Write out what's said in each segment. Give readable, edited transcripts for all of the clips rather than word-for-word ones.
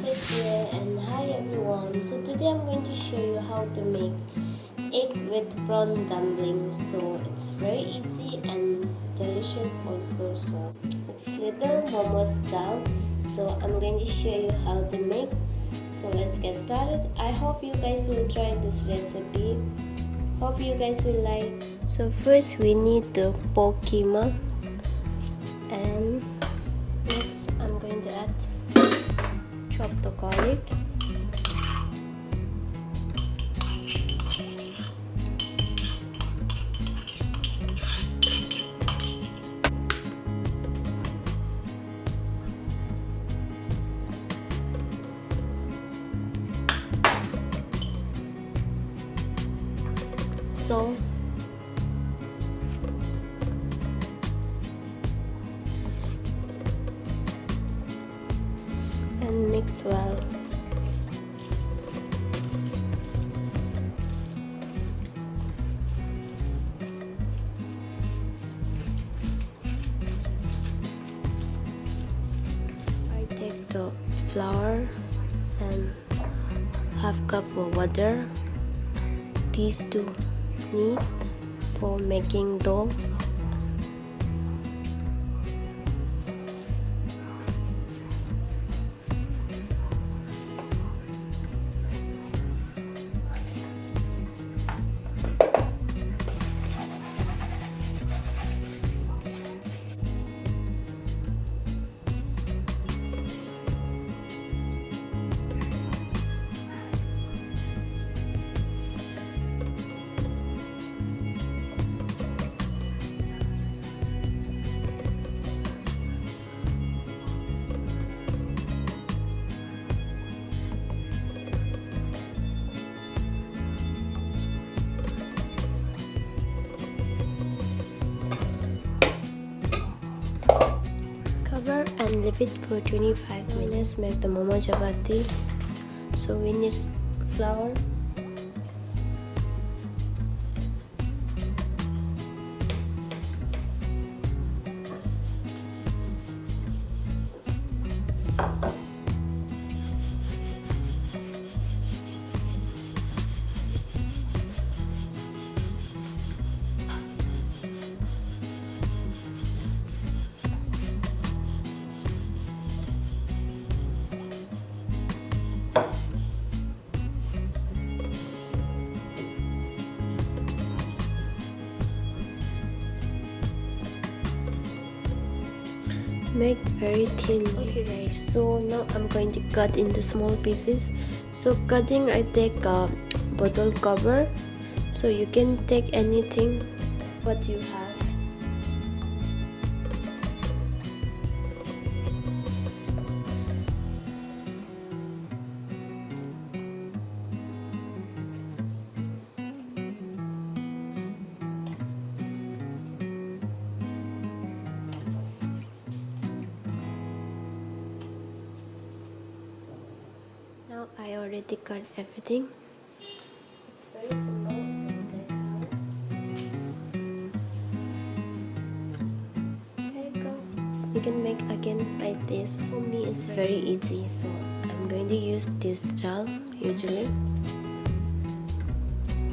Jess here, and hi everyone. So today I'm going to show you how to make egg with prawn dumplings. So it's very easy and delicious also. So it's little momo style. So I'm going to show you how to make. So let's get started. I hope you guys will try this recipe. Hope you guys will like. So first we need the pork keema, and next I'm going to add chop the garlic, salt, and mix well. I take the flour and half cup of water. These two need for making dough. Cover and leave it for 25 minutes. Make the momo chapati. So we need flour, make very thin. Okay guys, so now I'm going to cut into small pieces. So cutting, I take a bottle cover, so you can take anything what you have. Now I already cut everything. It's very simple. There you go. You can make again like this. For me, it's very easy, so I'm going to use this style usually.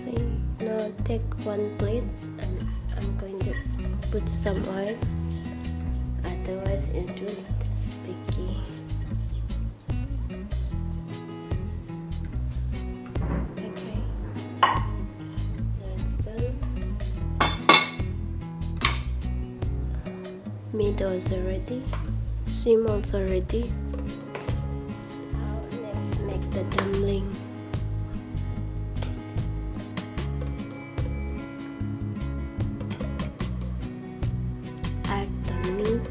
See, now take one plate and I'm going to put some oil. Otherwise, it will sticky. Meat also ready, shrimp also ready. Now let's make the dumpling. Add the meat,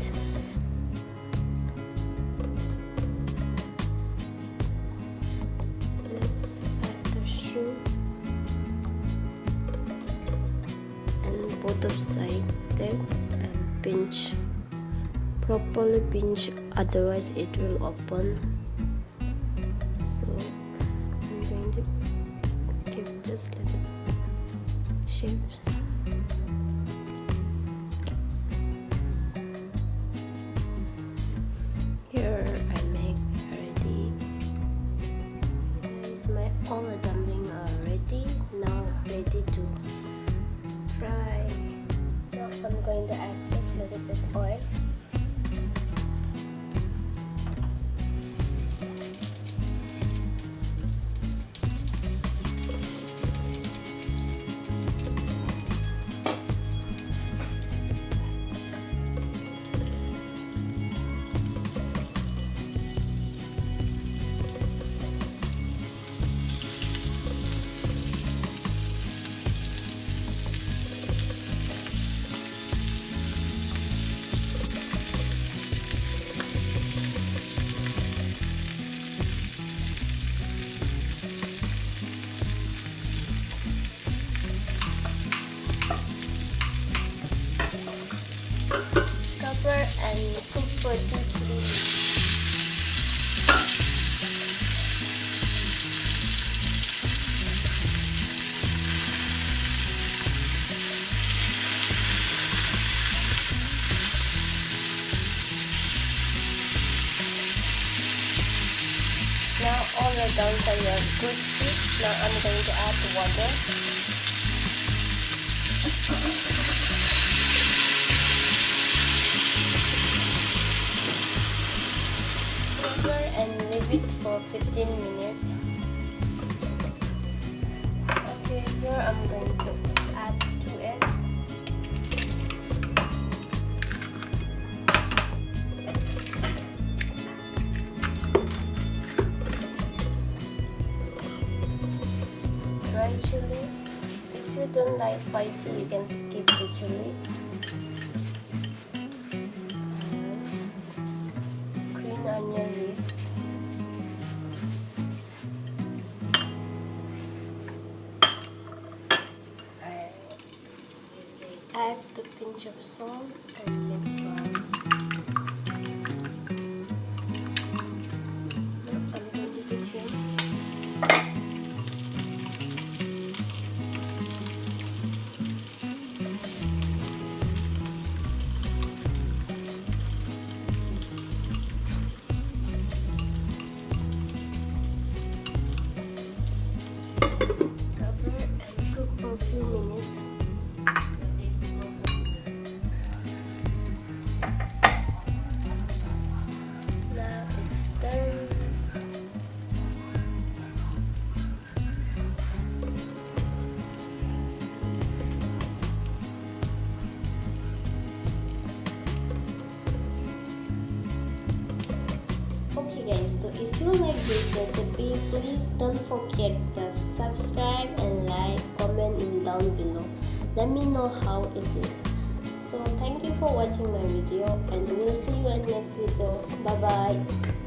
let's add the shrimp and both of sides there, and pinch. Properly pinch, otherwise it will open. So I'm going to give just little shapes. Here I make already a little bit oil. Cover and cook for 2 to 3 minutes. Now all the downs are crispy. Now I'm going to add water. Cover and leave it for 15 minutes. Okay, here I'm going to add 2 eggs. Dry chili. If you don't like spicy, you can skip the chili. Green onion leaves. Add the pinch of salt and mix well. I'm going to leave it here. Cover and cook for a few minutes. Now it's done. Okay guys, so if you like this recipe, please don't forget to subscribe and like, comment down below. Let me know how it is. So thank you for watching my video and we'll see you in next video. Bye bye.